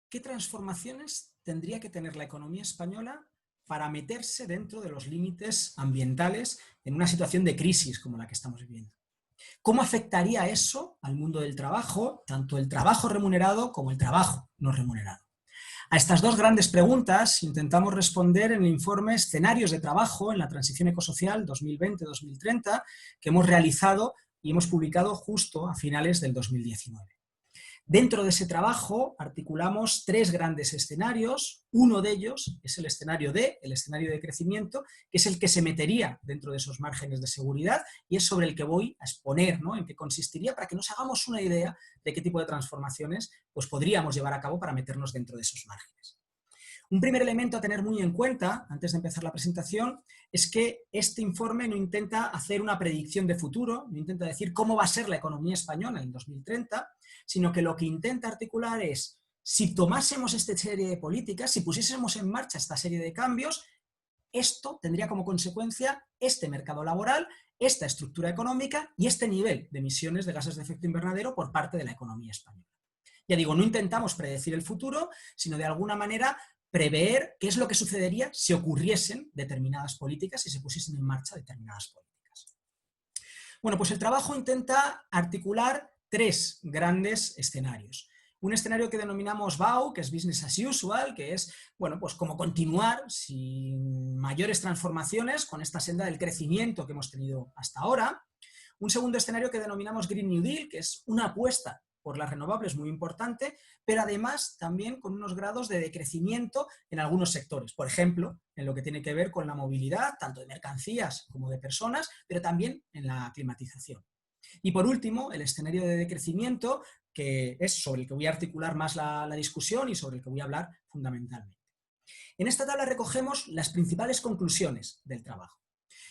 ¿qué transformaciones tendría que tener la economía española para meterse dentro de los límites ambientales en una situación de crisis como la que estamos viviendo? ¿Cómo afectaría eso al mundo del trabajo, tanto el trabajo remunerado como el trabajo no remunerado? A estas dos grandes preguntas intentamos responder en el informe Escenarios de Trabajo en la Transición Ecosocial 2020-2030 que hemos realizado y hemos publicado justo a finales del 2019. Dentro de ese trabajo articulamos tres grandes escenarios. Uno de ellos es el escenario D, el escenario de crecimiento, que es el que se metería dentro de esos márgenes de seguridad y es sobre el que voy a exponer, ¿no?, en qué consistiría, para que nos hagamos una idea de qué tipo de transformaciones pues, podríamos llevar a cabo para meternos dentro de esos márgenes. Un primer elemento a tener muy en cuenta, antes de empezar la presentación, es que este informe no intenta hacer una predicción de futuro, no intenta decir cómo va a ser la economía española en 2030, sino que lo que intenta articular es, si tomásemos esta serie de políticas, si pusiésemos en marcha esta serie de cambios, esto tendría como consecuencia este mercado laboral, esta estructura económica y este nivel de emisiones de gases de efecto invernadero por parte de la economía española. Ya digo, no intentamos predecir el futuro, sino de alguna manera prever qué es lo que sucedería si ocurriesen determinadas políticas, si se pusiesen en marcha determinadas políticas. Bueno, pues el trabajo intenta articular tres grandes escenarios. Un escenario que denominamos BAU, que es Business as Usual, que es, bueno, pues como continuar sin mayores transformaciones con esta senda del crecimiento que hemos tenido hasta ahora. Un segundo escenario que denominamos Green New Deal, que es una apuesta por las renovables muy importante, pero además también con unos grados de decrecimiento en algunos sectores. Por ejemplo, en lo que tiene que ver con la movilidad, tanto de mercancías como de personas, pero también en la climatización. Y por último, el escenario de decrecimiento, que es sobre el que voy a articular más la discusión y sobre el que voy a hablar fundamentalmente. En esta tabla recogemos las principales conclusiones del trabajo.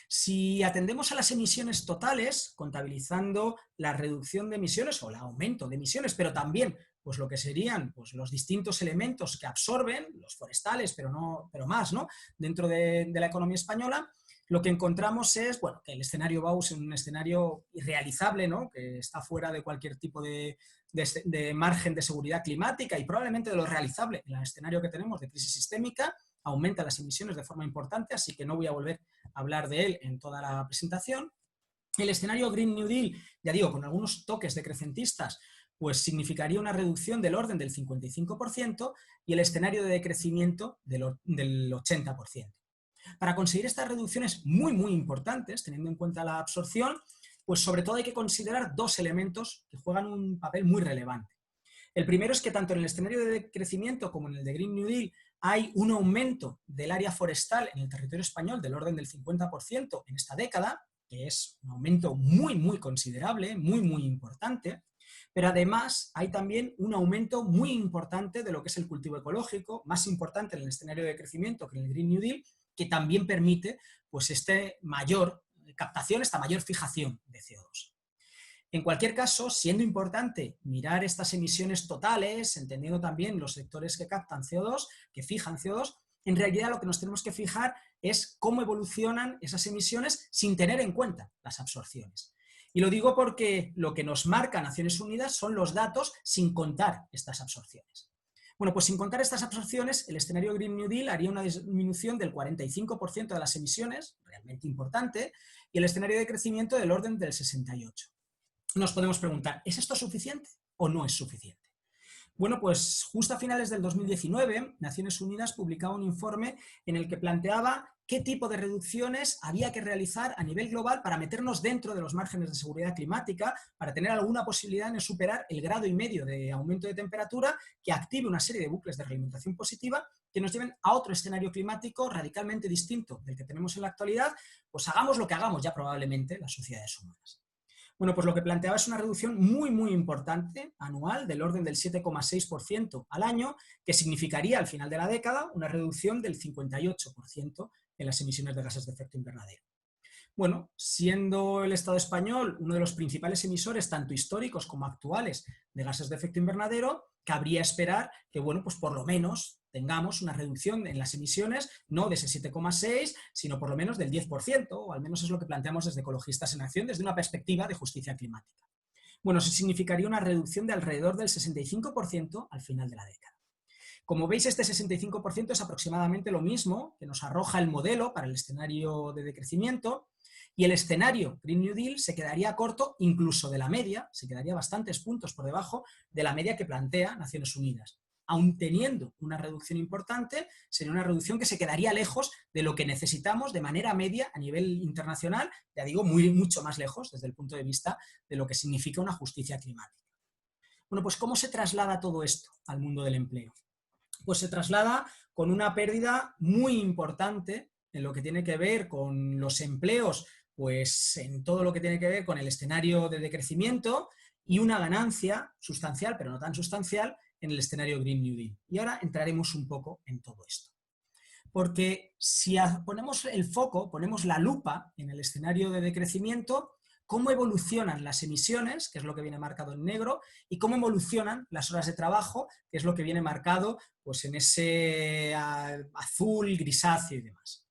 Si atendemos a las emisiones totales, contabilizando la reducción de emisiones o el aumento de emisiones, pero también pues, lo que serían pues, los distintos elementos que absorben, los forestales, pero más, ¿no?, dentro de la economía española, lo que encontramos es, bueno, que el escenario BAU es un escenario irrealizable, ¿no?, que está fuera de cualquier tipo de margen de seguridad climática y probablemente de lo realizable en el escenario que tenemos de crisis sistémica, aumenta las emisiones de forma importante, así que no voy a volver a hablar de él en toda la presentación. El escenario Green New Deal, ya digo, con algunos toques decrecentistas, pues significaría una reducción del orden del 55% y el escenario de decrecimiento del 80%. Para conseguir estas reducciones muy importantes, teniendo en cuenta la absorción, pues sobre todo hay que considerar dos elementos que juegan un papel muy relevante. El primero es que tanto en el escenario de crecimiento como en el de Green New Deal hay un aumento del área forestal en el territorio español del orden del 50% en esta década, que es un aumento muy considerable, muy importante, pero además hay también un aumento muy importante de lo que es el cultivo ecológico, más importante en el escenario de crecimiento que en el Green New Deal, que también permite pues esta mayor captación, esta mayor fijación de CO2. En cualquier caso, siendo importante mirar estas emisiones totales, entendiendo también los sectores que captan CO2, que fijan CO2, en realidad lo que nos tenemos que fijar es cómo evolucionan esas emisiones sin tener en cuenta las absorciones. Y lo digo porque lo que nos marca Naciones Unidas son los datos sin contar estas absorciones. Bueno, pues sin contar estas absorciones, el escenario Green New Deal haría una disminución del 45% de las emisiones, realmente importante, y el escenario de crecimiento del orden del 68%. Nos podemos preguntar, ¿es esto suficiente o no es suficiente? Bueno, pues justo a finales del 2019, Naciones Unidas publicaba un informe en el que planteaba qué tipo de reducciones había que realizar a nivel global para meternos dentro de los márgenes de seguridad climática, para tener alguna posibilidad de superar el 1,5 grados de aumento de temperatura que active una serie de bucles de realimentación positiva que nos lleven a otro escenario climático radicalmente distinto del que tenemos en la actualidad, pues hagamos lo que hagamos ya probablemente las sociedades humanas. Bueno, pues lo que planteaba es una reducción muy importante anual del orden del 7,6% al año, que significaría al final de la década una reducción del 58% en las emisiones de gases de efecto invernadero. Bueno, siendo el Estado español uno de los principales emisores, tanto históricos como actuales, de gases de efecto invernadero, cabría esperar que, bueno, pues por lo menos tengamos una reducción en las emisiones, no de ese 7,6, sino por lo menos del 10%, o al menos es lo que planteamos desde Ecologistas en Acción, desde una perspectiva de justicia climática. Bueno, eso significaría una reducción de alrededor del 65% al final de la década. Como veis, este 65% es aproximadamente lo mismo que nos arroja el modelo para el escenario de decrecimiento, y el escenario Green New Deal se quedaría corto incluso de la media, se quedaría bastantes puntos por debajo de la media que plantea Naciones Unidas. Aun teniendo una reducción importante, sería una reducción que se quedaría lejos de lo que necesitamos de manera media a nivel internacional, ya digo, mucho más lejos desde el punto de vista de lo que significa una justicia climática. Bueno, pues ¿cómo se traslada todo esto al mundo del empleo? Pues se traslada con una pérdida muy importante en lo que tiene que ver con los empleos, pues en todo lo que tiene que ver con el escenario de decrecimiento, y una ganancia sustancial, pero no tan sustancial, en el escenario Green New Deal. Y ahora entraremos un poco en todo esto. Porque si ponemos el foco, ponemos la lupa en el escenario de decrecimiento, cómo evolucionan las emisiones, que es lo que viene marcado en negro, y cómo evolucionan las horas de trabajo, que es lo que viene marcado pues, en ese azul, grisáceo y demás.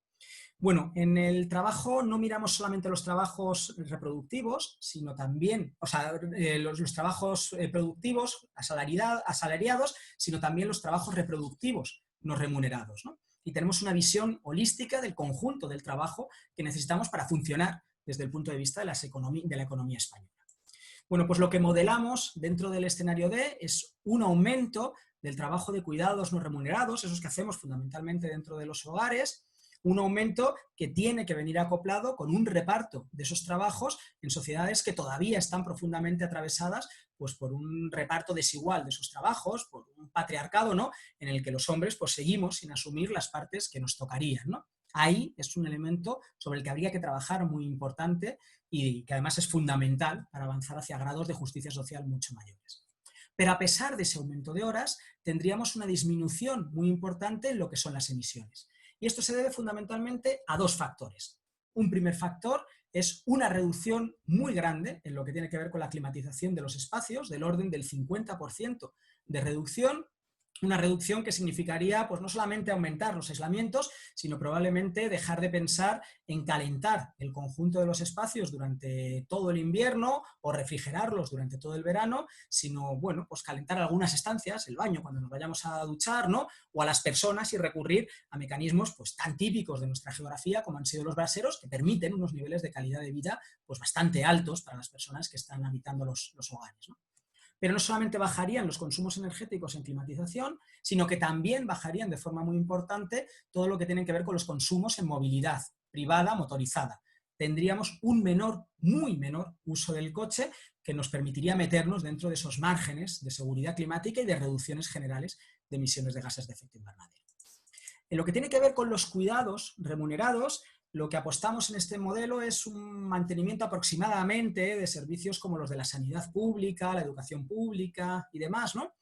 Bueno, en el trabajo no miramos solamente los trabajos reproductivos, sino también, o sea, los trabajos productivos, asalariados, sino también los trabajos reproductivos no remunerados, ¿no? Y tenemos una visión holística del conjunto del trabajo que necesitamos para funcionar desde el punto de vista de la economía española. Bueno, pues lo que modelamos dentro del escenario D es un aumento del trabajo de cuidados no remunerados, esos que hacemos fundamentalmente dentro de los hogares, un aumento que tiene que venir acoplado con un reparto de esos trabajos en sociedades que todavía están profundamente atravesadas pues, por un reparto desigual de esos trabajos, por un patriarcado, ¿no?, en el que los hombres pues, seguimos sin asumir las partes que nos tocarían, ¿no? Ahí es un elemento sobre el que habría que trabajar muy importante y que además es fundamental para avanzar hacia grados de justicia social mucho mayores. Pero a pesar de ese aumento de horas, tendríamos una disminución muy importante en lo que son las emisiones. Y esto se debe fundamentalmente a dos factores. Un primer factor es una reducción muy grande en lo que tiene que ver con la climatización de los espacios, del orden del 50% de reducción, una reducción que significaría pues, no solamente aumentar los aislamientos, sino probablemente dejar de pensar en calentar el conjunto de los espacios durante todo el invierno o refrigerarlos durante todo el verano, sino bueno, pues calentar algunas estancias, el baño cuando nos vayamos a duchar, ¿no?, o a las personas y recurrir a mecanismos pues, tan típicos de nuestra geografía como han sido los braseros, que permiten unos niveles de calidad de vida pues, bastante altos para las personas que están habitando los hogares, ¿no? Pero no solamente bajarían los consumos energéticos en climatización, sino que también bajarían de forma muy importante todo lo que tiene que ver con los consumos en movilidad privada, motorizada. Tendríamos un muy menor uso del coche que nos permitiría meternos dentro de esos márgenes de seguridad climática y de reducciones generales de emisiones de gases de efecto invernadero. En lo que tiene que ver con los cuidados remunerados, lo que apostamos en este modelo es un mantenimiento aproximadamente de servicios como los de la sanidad pública, la educación pública y demás, ¿no?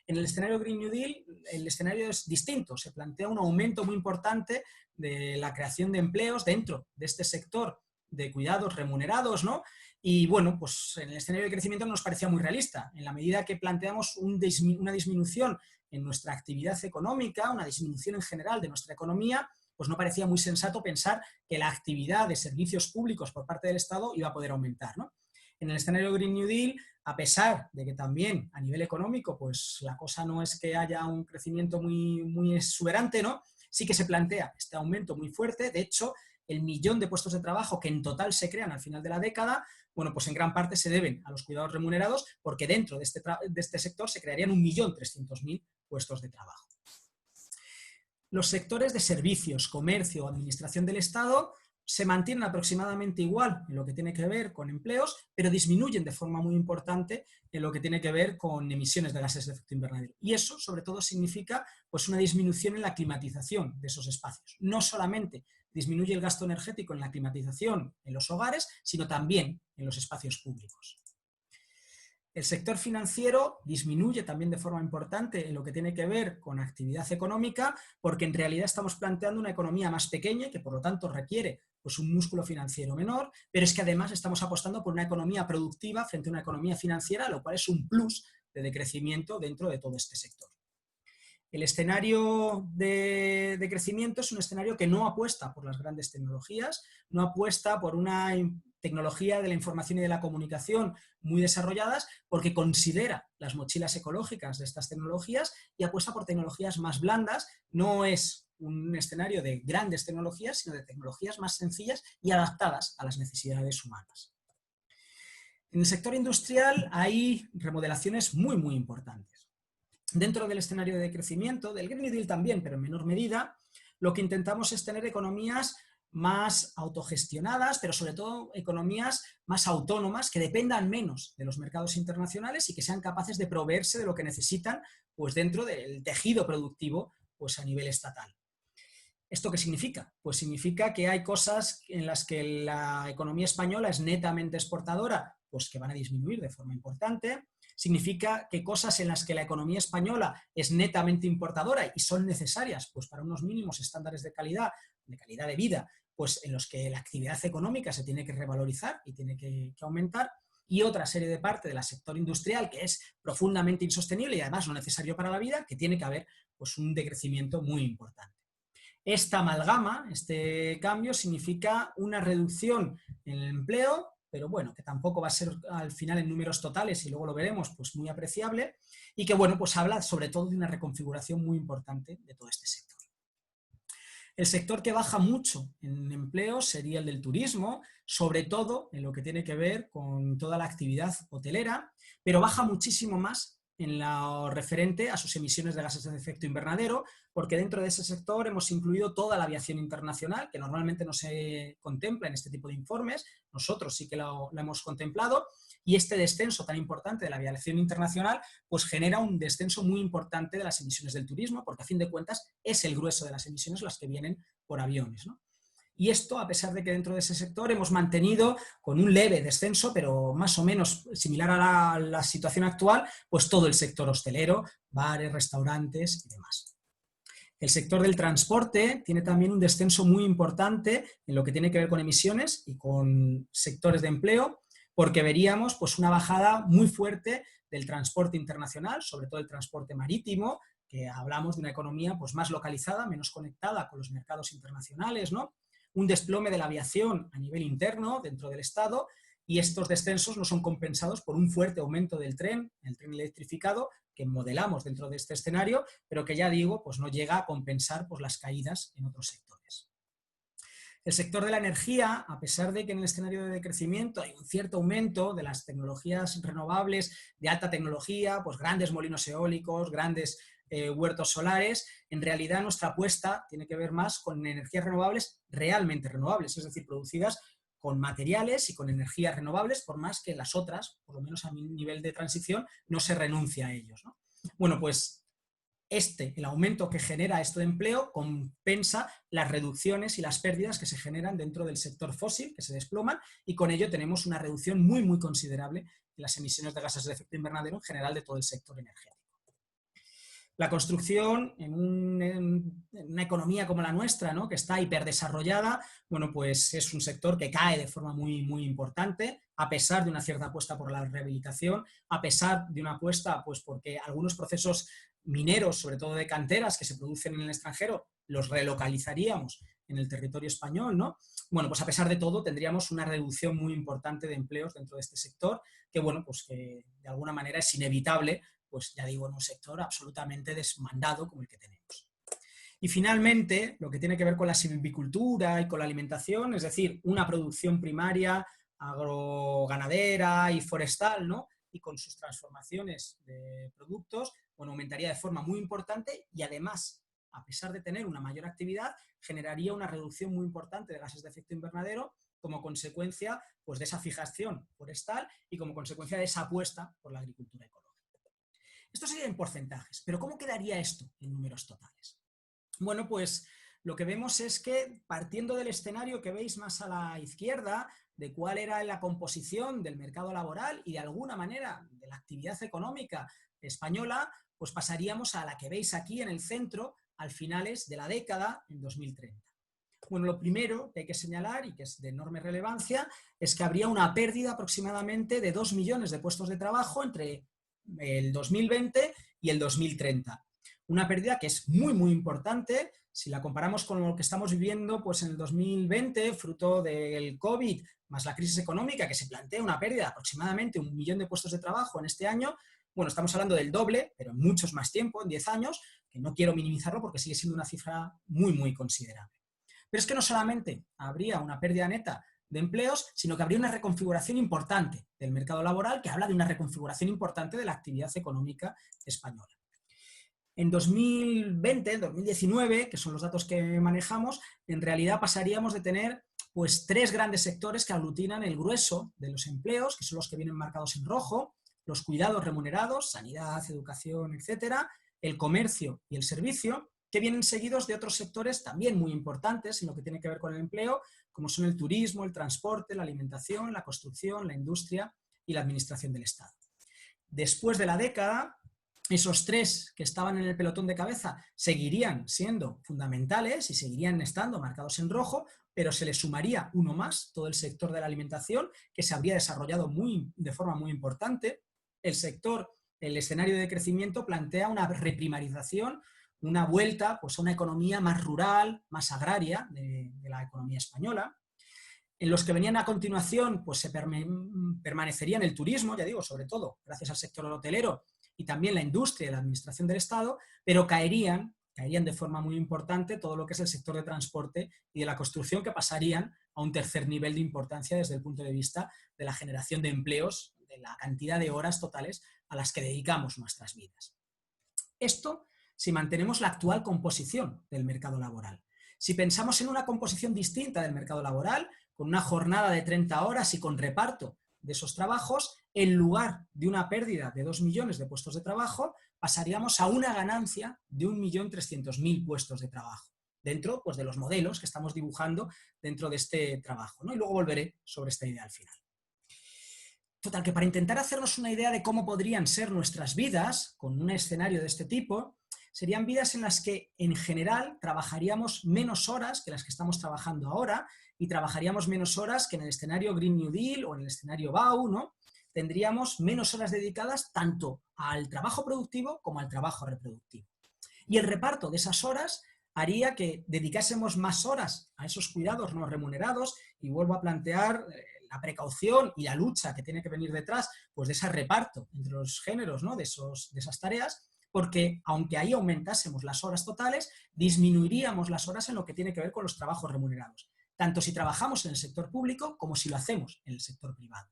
En el escenario Green New Deal, el escenario es distinto. Se plantea un aumento muy importante de la creación de empleos dentro de este sector de cuidados remunerados, ¿no? Y bueno, pues en el escenario de crecimiento nos parecía muy realista. En la medida que planteamos una disminución en nuestra actividad económica, una disminución en general de nuestra economía, pues no parecía muy sensato pensar que la actividad de servicios públicos por parte del Estado iba a poder aumentar, ¿no? En el escenario Green New Deal, a pesar de que también a nivel económico pues la cosa no es que haya un crecimiento muy exuberante, ¿no?, sí que se plantea este aumento muy fuerte. De hecho, el 1.000.000 de puestos de trabajo que en total se crean al final de la década, bueno, pues en gran parte se deben a los cuidados remunerados, porque dentro de este sector se crearían 1.300.000 puestos de trabajo. Los sectores de servicios, comercio o administración del Estado se mantienen aproximadamente igual en lo que tiene que ver con empleos, pero disminuyen de forma muy importante en lo que tiene que ver con emisiones de gases de efecto invernadero. Y eso, sobre todo, significa pues, una disminución en la climatización de esos espacios. No solamente disminuye el gasto energético en la climatización en los hogares, sino también en los espacios públicos. El sector financiero disminuye también de forma importante en lo que tiene que ver con actividad económica, porque en realidad estamos planteando una economía más pequeña, que por lo tanto requiere pues, un músculo financiero menor, pero es que además estamos apostando por una economía productiva frente a una economía financiera, lo cual es un plus de decrecimiento dentro de todo este sector. El escenario de crecimiento es un escenario que no apuesta por las grandes tecnologías, no apuesta por una tecnología de la información y de la comunicación muy desarrolladas, porque considera las mochilas ecológicas de estas tecnologías y apuesta por tecnologías más blandas. No es un escenario de grandes tecnologías, sino de tecnologías más sencillas y adaptadas a las necesidades humanas. En el sector industrial hay remodelaciones muy, muy importantes. Dentro del escenario de crecimiento, del Green New Deal también, pero en menor medida, lo que intentamos es tener economías más autogestionadas, pero sobre todo economías más autónomas, que dependan menos de los mercados internacionales y que sean capaces de proveerse de lo que necesitan, pues dentro del tejido productivo, pues a nivel estatal. ¿Esto qué significa? Pues significa que hay cosas en las que la economía española es netamente exportadora, pues que van a disminuir de forma importante. Significa que cosas en las que la economía española es netamente importadora y son necesarias, pues para unos mínimos estándares de calidad de vida, pues en los que la actividad económica se tiene que revalorizar y tiene que aumentar, y otra serie de parte del sector industrial que es profundamente insostenible y además no necesario para la vida, que tiene que haber pues un decrecimiento muy importante. Esta amalgama, este cambio, significa una reducción en el empleo, pero bueno, que tampoco va a ser al final en números totales, y luego lo veremos, pues muy apreciable, y que bueno, pues habla sobre todo de una reconfiguración muy importante de todo este sector. El sector que baja mucho en empleo sería el del turismo, sobre todo en lo que tiene que ver con toda la actividad hotelera, pero baja muchísimo más en lo referente a sus emisiones de gases de efecto invernadero, porque dentro de ese sector hemos incluido toda la aviación internacional, que normalmente no se contempla en este tipo de informes. Nosotros sí que lo hemos contemplado, y este descenso tan importante de la aviación internacional pues genera un descenso muy importante de las emisiones del turismo, porque a fin de cuentas es el grueso de las emisiones las que vienen por aviones, ¿no? Y esto, a pesar de que dentro de ese sector hemos mantenido con un leve descenso, pero más o menos similar a la situación actual, pues todo el sector hostelero, bares, restaurantes y demás. El sector del transporte tiene también un descenso muy importante en lo que tiene que ver con emisiones y con sectores de empleo, porque veríamos pues una bajada muy fuerte del transporte internacional, sobre todo el transporte marítimo, que hablamos de una economía pues más localizada, menos conectada con los mercados internacionales, ¿no? Un desplome de la aviación a nivel interno dentro del Estado, y estos descensos no son compensados por un fuerte aumento del tren, el tren electrificado, que modelamos dentro de este escenario, pero que ya digo, pues no llega a compensar pues, las caídas en otros sectores. El sector de la energía, a pesar de que en el escenario de decrecimiento hay un cierto aumento de las tecnologías renovables de alta tecnología, pues grandes molinos eólicos, grandes huertos solares, en realidad nuestra apuesta tiene que ver más con energías renovables realmente renovables, es decir, producidas con materiales y con energías renovables, por más que las otras, por lo menos a mi nivel de transición, no se renuncia a ellos, ¿no? Bueno, pues el aumento que genera esto de empleo compensa las reducciones y las pérdidas que se generan dentro del sector fósil, que se desploman, y con ello tenemos una reducción muy, muy considerable de las emisiones de gases de efecto invernadero en general de todo el sector energético. La construcción en una economía como la nuestra, ¿no? Que está hiperdesarrollada, bueno, pues es un sector que cae de forma muy, muy importante, a pesar de una cierta apuesta por la rehabilitación, a pesar de una apuesta, pues porque algunos procesos mineros, sobre todo de canteras que se producen en el extranjero, los relocalizaríamos en el territorio español, ¿no? Bueno, pues a pesar de todo tendríamos una reducción muy importante de empleos dentro de este sector, que bueno, pues que de alguna manera es inevitable, pues ya digo, en un sector absolutamente desmandado como el que tenemos. Y finalmente, lo que tiene que ver con la silvicultura y con la alimentación, es decir, una producción primaria, agroganadera y forestal, ¿no? Y con sus transformaciones de productos, bueno, aumentaría de forma muy importante y además, a pesar de tener una mayor actividad, generaría una reducción muy importante de gases de efecto invernadero como consecuencia pues, de esa fijación forestal y como consecuencia de esa apuesta por la agricultura ecológica. Esto sería en porcentajes, pero ¿cómo quedaría esto en números totales? Bueno, pues lo que vemos es que partiendo del escenario que veis más a la izquierda, de cuál era la composición del mercado laboral y de alguna manera de la actividad económica española, pues pasaríamos a la que veis aquí en el centro al finales de la década, en 2030. Bueno, lo primero que hay que señalar y que es de enorme relevancia es que habría una pérdida aproximadamente de 2 millones de puestos de trabajo entre el 2020 y el 2030. Una pérdida que es muy, muy importante. Si la comparamos con lo que estamos viviendo, pues en el 2020, fruto del COVID, más la crisis económica, que se plantea una pérdida de aproximadamente 1 millón de puestos de trabajo en este año, bueno, estamos hablando del doble, pero en muchos más tiempo, en 10 años, que no quiero minimizarlo porque sigue siendo una cifra muy, muy considerable. Pero es que no solamente habría una pérdida neta de empleos, sino que habría una reconfiguración importante del mercado laboral, que habla de una reconfiguración importante de la actividad económica española. En 2020, 2019, que son los datos que manejamos, en realidad pasaríamos de tener pues 3 grandes sectores que aglutinan el grueso de los empleos, que son los que vienen marcados en rojo: los cuidados remunerados, sanidad, educación, etcétera, el comercio y el servicio, que vienen seguidos de otros sectores también muy importantes en lo que tiene que ver con el empleo, como son el turismo, el transporte, la alimentación, la construcción, la industria y la administración del Estado. Después de la década, esos 3 que estaban en el pelotón de cabeza seguirían siendo fundamentales y seguirían estando marcados en rojo, pero se le sumaría uno más, todo el sector de la alimentación, que se habría desarrollado de forma muy importante. El escenario de crecimiento plantea una reprimarización, una vuelta pues, a una economía más rural, más agraria de la economía española. En los que venían a continuación pues se permanecería en el turismo, ya digo, sobre todo gracias al sector hotelero y también la industria y la administración del Estado, pero caerían de forma muy importante todo lo que es el sector de transporte y de la construcción, que pasarían a un tercer nivel de importancia desde el punto de vista de la generación de empleos, de la cantidad de horas totales a las que dedicamos nuestras vidas. Esto si mantenemos la actual composición del mercado laboral. Si pensamos en una composición distinta del mercado laboral, con una jornada de 30 horas y con reparto de esos trabajos, en lugar de una pérdida de 2 millones de puestos de trabajo, pasaríamos a una ganancia de 1.300.000 puestos de trabajo, dentro pues, de los modelos que estamos dibujando dentro de este trabajo, ¿no? Y luego volveré sobre esta idea al final. Total, que para intentar hacernos una idea de cómo podrían ser nuestras vidas con un escenario de este tipo, serían vidas en las que, en general, trabajaríamos menos horas que las que estamos trabajando ahora y trabajaríamos menos horas que en el escenario Green New Deal o en el escenario BAU, ¿no? Tendríamos menos horas dedicadas tanto al trabajo productivo como al trabajo reproductivo. Y el reparto de esas horas haría que dedicásemos más horas a esos cuidados no remunerados, y vuelvo a plantear la precaución y la lucha que tiene que venir detrás pues, de ese reparto entre los géneros, ¿no? de esas tareas, porque aunque ahí aumentásemos las horas totales, disminuiríamos las horas en lo que tiene que ver con los trabajos remunerados, tanto si trabajamos en el sector público como si lo hacemos en el sector privado.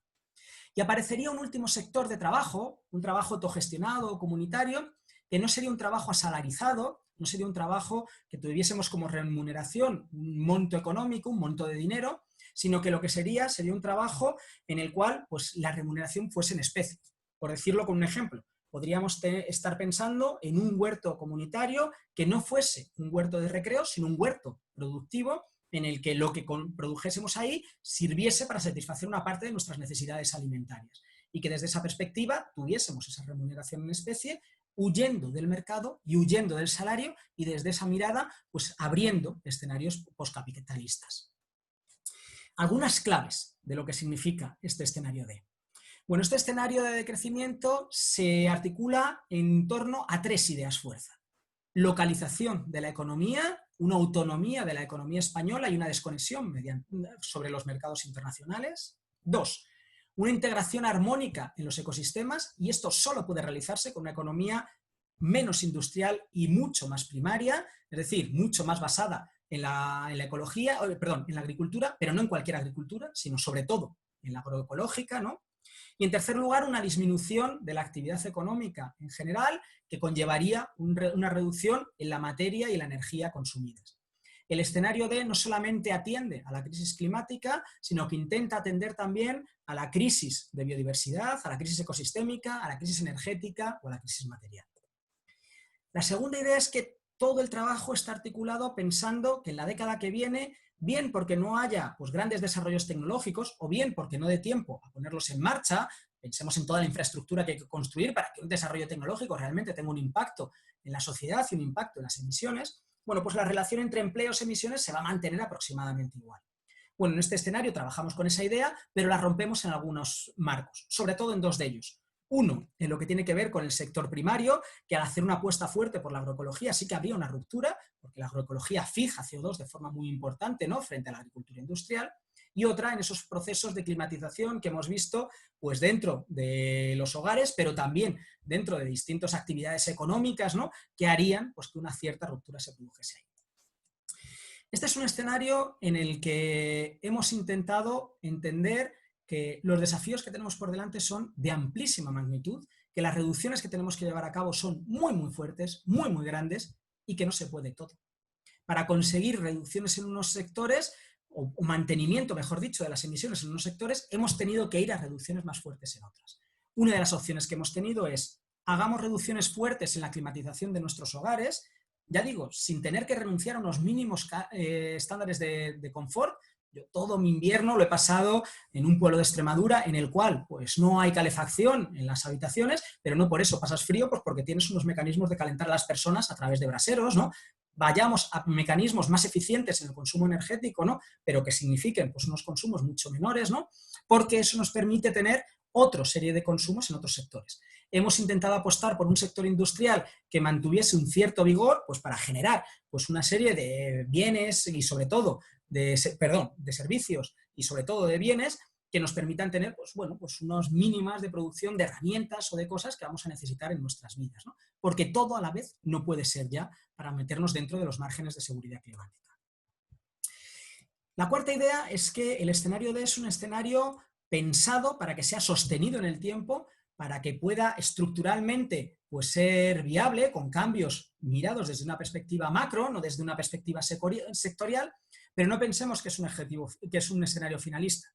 Y aparecería un último sector de trabajo, un trabajo autogestionado o comunitario, que no sería un trabajo asalarizado, no sería un trabajo que tuviésemos como remuneración un monto económico, un monto de dinero, sino que lo que sería un trabajo en el cual pues, la remuneración fuese en especie. Por decirlo con un ejemplo, podríamos estar pensando en un huerto comunitario que no fuese un huerto de recreo, sino un huerto productivo en el que lo que produjésemos ahí sirviese para satisfacer una parte de nuestras necesidades alimentarias y que desde esa perspectiva tuviésemos esa remuneración en especie, huyendo del mercado y huyendo del salario, y desde esa mirada pues abriendo escenarios poscapitalistas. Algunas claves de lo que significa este escenario D. Bueno, este escenario de decrecimiento se articula en torno a 3 ideas fuerza: localización de la economía, una autonomía de la economía española y una desconexión sobre los mercados internacionales. 2, una integración armónica en los ecosistemas, y esto solo puede realizarse con una economía menos industrial y mucho más primaria, es decir, mucho más basada en la ecología, perdón, en la agricultura, pero no en cualquier agricultura, sino sobre todo en la agroecológica, ¿no? Y en tercer lugar, una disminución de la actividad económica en general, que conllevaría una reducción en la materia y la energía consumidas. El escenario D no solamente atiende a la crisis climática, sino que intenta atender también a la crisis de biodiversidad, a la crisis ecosistémica, a la crisis energética o a la crisis material. La segunda idea es que todo el trabajo está articulado pensando que en la década que viene, bien porque no haya pues, grandes desarrollos tecnológicos, o bien porque no dé tiempo a ponerlos en marcha, pensemos en toda la infraestructura que hay que construir para que un desarrollo tecnológico realmente tenga un impacto en la sociedad y un impacto en las emisiones, bueno, pues la relación entre empleos y emisiones se va a mantener aproximadamente igual. Bueno, en este escenario trabajamos con esa idea, pero la rompemos en algunos marcos, sobre todo en 2 de ellos. Uno, en lo que tiene que ver con el sector primario, que al hacer una apuesta fuerte por la agroecología sí que habría una ruptura, porque la agroecología fija CO2 de forma muy importante, ¿no?, frente a la agricultura industrial. y otra en esos procesos de climatización que hemos visto pues dentro de los hogares, pero también dentro de distintas actividades económicas, ¿no?, que harían pues, que una cierta ruptura se produjese ahí. Este es un escenario en el que hemos intentado entender que los desafíos que tenemos por delante son de amplísima magnitud, que las reducciones que tenemos que llevar a cabo son muy, muy fuertes, muy, muy grandes y que no se puede todo. Para conseguir reducciones en unos sectores, o mantenimiento, mejor dicho, de las emisiones en unos sectores, hemos tenido que ir a reducciones más fuertes en otras. Una de las opciones que hemos tenido es, hagamos reducciones fuertes en la climatización de nuestros hogares, ya digo, sin tener que renunciar a unos mínimos estándares de confort. Yo todo mi invierno lo he pasado en un pueblo de Extremadura en el cual pues, no hay calefacción en las habitaciones, pero no por eso pasas frío, pues porque tienes unos mecanismos de calentar a las personas a través de braseros, ¿no? Vayamos a mecanismos más eficientes en el consumo energético, ¿no?, pero que signifiquen pues, unos consumos mucho menores, ¿no?, porque eso nos permite tener otra serie de consumos en otros sectores. Hemos intentado apostar por un sector industrial que mantuviese un cierto vigor pues, para generar pues, una serie de bienes y sobre todo de servicios y sobre todo de bienes que nos permitan tener pues, bueno, pues unos mínimas de producción de herramientas o de cosas que vamos a necesitar en nuestras vidas, ¿no? Porque todo a la vez no puede ser ya para meternos dentro de los márgenes de seguridad climática. La cuarta idea es que el escenario D es un escenario pensado para que sea sostenido en el tiempo, para que pueda estructuralmente pues, ser viable con cambios mirados desde una perspectiva macro, no desde una perspectiva sectorial, pero no pensemos que es un escenario finalista.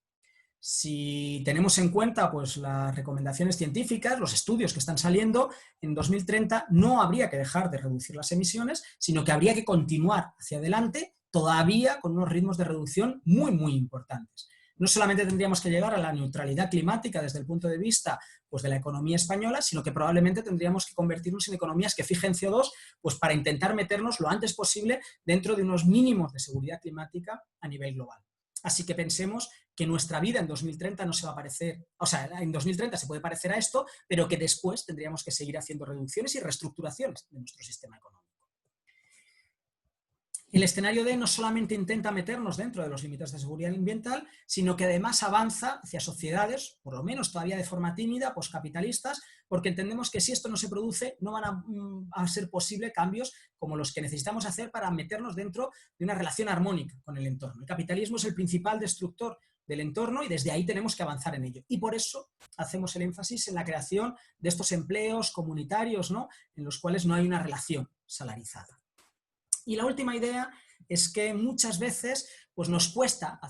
Si tenemos en cuenta pues, las recomendaciones científicas, los estudios que están saliendo, en 2030 no habría que dejar de reducir las emisiones, sino que habría que continuar hacia adelante todavía con unos ritmos de reducción muy, muy importantes. No solamente tendríamos que llegar a la neutralidad climática desde el punto de vista pues, de la economía española, sino que probablemente tendríamos que convertirnos en economías que fijen CO2 pues, para intentar meternos lo antes posible dentro de unos mínimos de seguridad climática a nivel global. Así que pensemos que nuestra vida en 2030 no se va a parecer, o sea, en 2030 se puede parecer a esto, pero que después tendríamos que seguir haciendo reducciones y reestructuraciones de nuestro sistema económico. El escenario D no solamente intenta meternos dentro de los límites de seguridad ambiental, sino que además avanza hacia sociedades, por lo menos todavía de forma tímida, poscapitalistas, porque entendemos que si esto no se produce, no van a ser posibles cambios como los que necesitamos hacer para meternos dentro de una relación armónica con el entorno. El capitalismo es el principal destructor del entorno y desde ahí tenemos que avanzar en ello. Y por eso hacemos el énfasis en la creación de estos empleos comunitarios, ¿no?, en los cuales no hay una relación salarizada. Y la última idea es que muchas veces pues, nos cuesta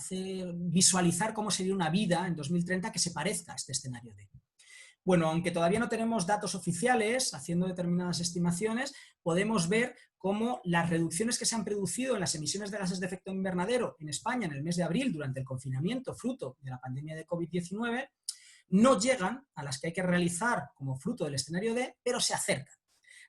visualizar cómo sería una vida en 2030 que se parezca a este escenario D. Bueno, aunque todavía no tenemos datos oficiales, haciendo determinadas estimaciones, podemos ver cómo las reducciones que se han producido en las emisiones de gases de efecto invernadero en España en el mes de abril durante el confinamiento fruto de la pandemia de COVID-19 no llegan a las que hay que realizar como fruto del escenario D, pero se acercan.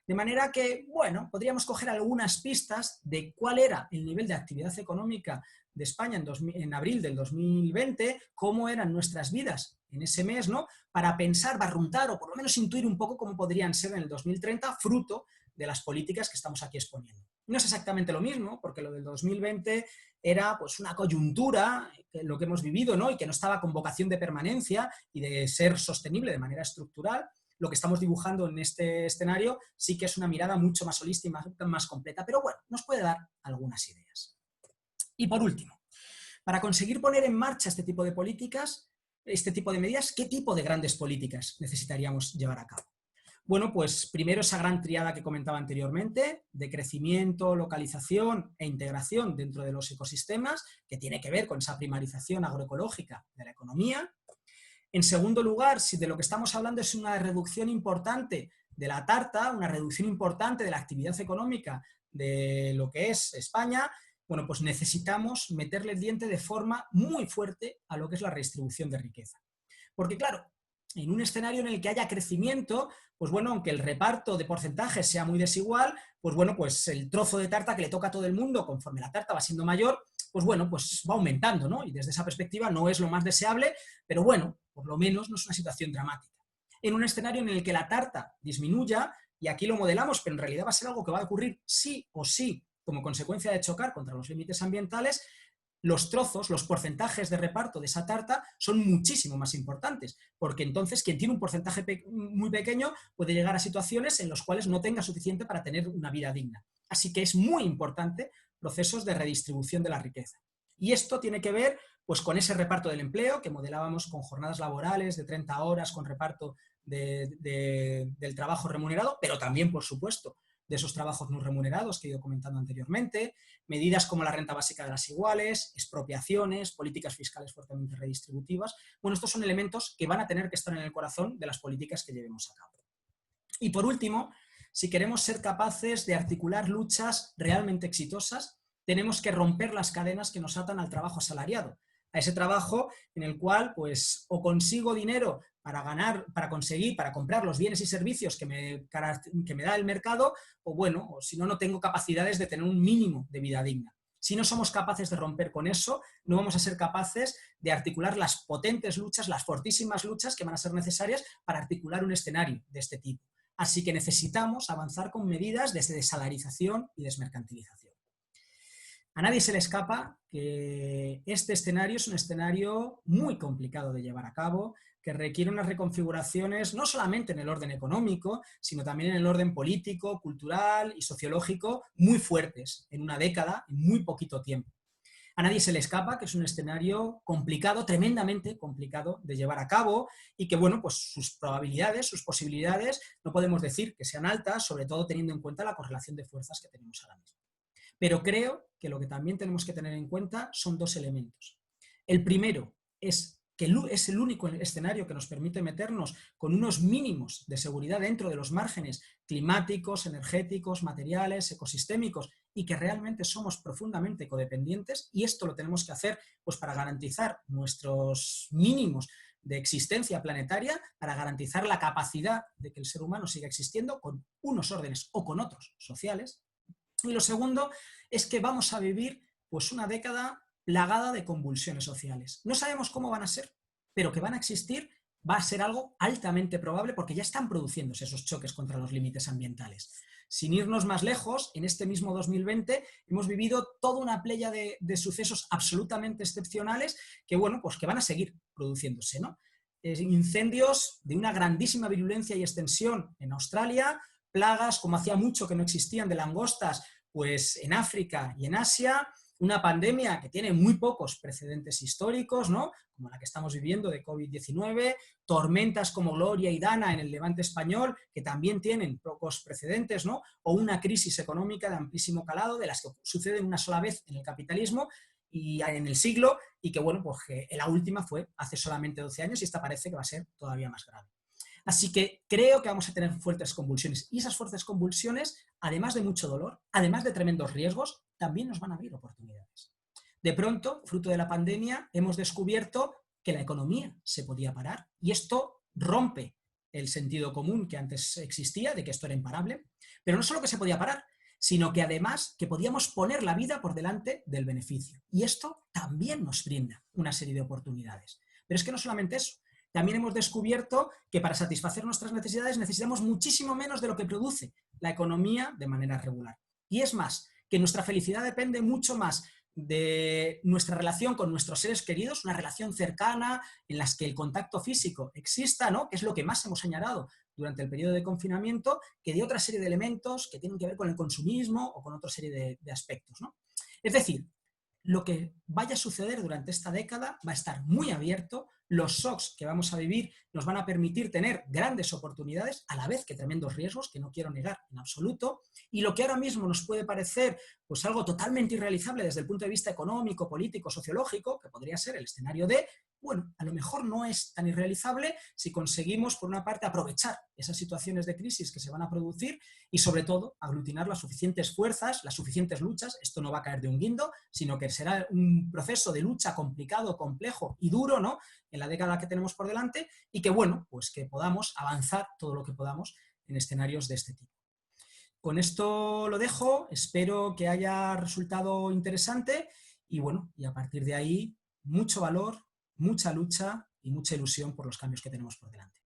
De manera que, bueno, podríamos coger algunas pistas de cuál era el nivel de actividad económica de España en abril del 2020, cómo eran nuestras vidas en ese mes, ¿no?, para pensar, barruntar o por lo menos intuir un poco cómo podrían ser en el 2030, fruto de las políticas que estamos aquí exponiendo. No es exactamente lo mismo, porque lo del 2020 era pues, una coyuntura, lo que hemos vivido, ¿no?, y que no estaba con vocación de permanencia y de ser sostenible de manera estructural. Lo que estamos dibujando en este escenario sí que es una mirada mucho más holística y más completa, pero bueno, nos puede dar algunas ideas. Y por último, para conseguir poner en marcha este tipo de políticas, este tipo de medidas, ¿qué tipo de grandes políticas necesitaríamos llevar a cabo? Bueno, pues primero esa gran triada que comentaba anteriormente, de crecimiento, localización e integración dentro de los ecosistemas, que tiene que ver con esa primarización agroecológica de la economía. En segundo lugar, si de lo que estamos hablando es una reducción importante de la tarta, una reducción importante de la actividad económica de lo que es España, bueno, pues necesitamos meterle el diente de forma muy fuerte a lo que es la redistribución de riqueza. Porque claro, en un escenario en el que haya crecimiento, pues bueno, aunque el reparto de porcentajes sea muy desigual, pues bueno, pues el trozo de tarta que le toca a todo el mundo conforme la tarta va siendo mayor, pues bueno, pues va aumentando, ¿no? Y desde esa perspectiva no es lo más deseable, pero bueno, por lo menos no es una situación dramática. En un escenario en el que la tarta disminuya, y aquí lo modelamos, pero en realidad va a ser algo que va a ocurrir sí o sí como consecuencia de chocar contra los límites ambientales, los trozos, los porcentajes de reparto de esa tarta son muchísimo más importantes, porque entonces quien tiene un porcentaje muy pequeño puede llegar a situaciones en las cuales no tenga suficiente para tener una vida digna. Así que es muy importante procesos de redistribución de la riqueza. Y esto tiene que ver pues, con ese reparto del empleo que modelábamos con jornadas laborales de 30 horas, con reparto del trabajo remunerado, pero también, por supuesto, de esos trabajos no remunerados que he ido comentando anteriormente, medidas como la renta básica de las iguales, expropiaciones, políticas fiscales fuertemente redistributivas. Bueno, estos son elementos que van a tener que estar en el corazón de las políticas que llevemos a cabo. Y por último, si queremos ser capaces de articular luchas realmente exitosas, tenemos que romper las cadenas que nos atan al trabajo asalariado, a ese trabajo en el cual pues o consigo dinero para ganar, para comprar los bienes y servicios que me da el mercado, o bueno, o si no, no tengo capacidades de tener un mínimo de vida digna. Si no somos capaces de romper con eso, no vamos a ser capaces de articular las potentes luchas, las fortísimas luchas que van a ser necesarias para articular un escenario de este tipo. Así que necesitamos avanzar con medidas de desalarización y desmercantilización. A nadie se le escapa que este escenario es un escenario muy complicado de llevar a cabo, que requiere unas reconfiguraciones no solamente en el orden económico, sino también en el orden político, cultural y sociológico muy fuertes en una década, en muy poquito tiempo. A nadie se le escapa que es un escenario complicado, tremendamente complicado de llevar a cabo y que, bueno, pues sus probabilidades, sus posibilidades, no podemos decir que sean altas, sobre todo teniendo en cuenta la correlación de fuerzas que tenemos ahora mismo. Pero creo que lo que también tenemos que tener en cuenta son dos elementos. El primero es que es el único escenario que nos permite meternos con unos mínimos de seguridad dentro de los márgenes climáticos, energéticos, materiales, ecosistémicos, y que realmente somos profundamente codependientes, y esto lo tenemos que hacer pues, para garantizar nuestros mínimos de existencia planetaria, para garantizar la capacidad de que el ser humano siga existiendo con unos órdenes o con otros sociales. Y lo segundo es que vamos a vivir pues, una década plagada de convulsiones sociales. No sabemos cómo van a ser, pero que van a existir va a ser algo altamente probable porque ya están produciéndose esos choques contra los límites ambientales. Sin irnos más lejos, en este mismo 2020 hemos vivido toda una playa de sucesos absolutamente excepcionales que, bueno, pues que van a seguir produciéndose, ¿no? Incendios de una grandísima virulencia y extensión en Australia, plagas como hacía mucho que no existían de langostas pues en África y en Asia, una pandemia que tiene muy pocos precedentes históricos, ¿no? Como la que estamos viviendo de COVID-19, tormentas como Gloria y Dana en el Levante español, que también tienen pocos precedentes, ¿no? O una crisis económica de amplísimo calado, de las que suceden una sola vez en el capitalismo y en el siglo, y que, bueno, pues que la última fue hace solamente 12 años y esta parece que va a ser todavía más grave. Así que creo que vamos a tener fuertes convulsiones y esas fuertes convulsiones, además de mucho dolor, además de tremendos riesgos, también nos van a abrir oportunidades. De pronto, fruto de la pandemia, hemos descubierto que la economía se podía parar y esto rompe el sentido común que antes existía de que esto era imparable, pero no solo que se podía parar, sino que además que podíamos poner la vida por delante del beneficio. Y esto también nos brinda una serie de oportunidades. Pero es que no solamente eso, también hemos descubierto que para satisfacer nuestras necesidades necesitamos muchísimo menos de lo que produce la economía de manera regular. Y es más, que nuestra felicidad depende mucho más de nuestra relación con nuestros seres queridos, una relación cercana en la que el contacto físico exista, ¿no? Que es lo que más hemos añorado durante el periodo de confinamiento, que de otra serie de elementos que tienen que ver con el consumismo o con otra serie de aspectos, ¿no? Es decir, lo que vaya a suceder durante esta década va a estar muy abierto, los shocks que vamos a vivir nos van a permitir tener grandes oportunidades, a la vez que tremendos riesgos, que no quiero negar en absoluto, y lo que ahora mismo nos puede parecer pues algo totalmente irrealizable desde el punto de vista económico, político, sociológico, que podría ser el escenario de, bueno, a lo mejor no es tan irrealizable si conseguimos, por una parte, aprovechar esas situaciones de crisis que se van a producir y, sobre todo, aglutinar las suficientes fuerzas, las suficientes luchas. Esto no va a caer de un guindo, sino que será un proceso de lucha complicado, complejo y duro, ¿no?, en la década que tenemos por delante y que, bueno, pues que podamos avanzar todo lo que podamos en escenarios de este tipo. Con esto lo dejo, espero que haya resultado interesante y, bueno, y a partir de ahí, mucho valor, mucha lucha y mucha ilusión por los cambios que tenemos por delante.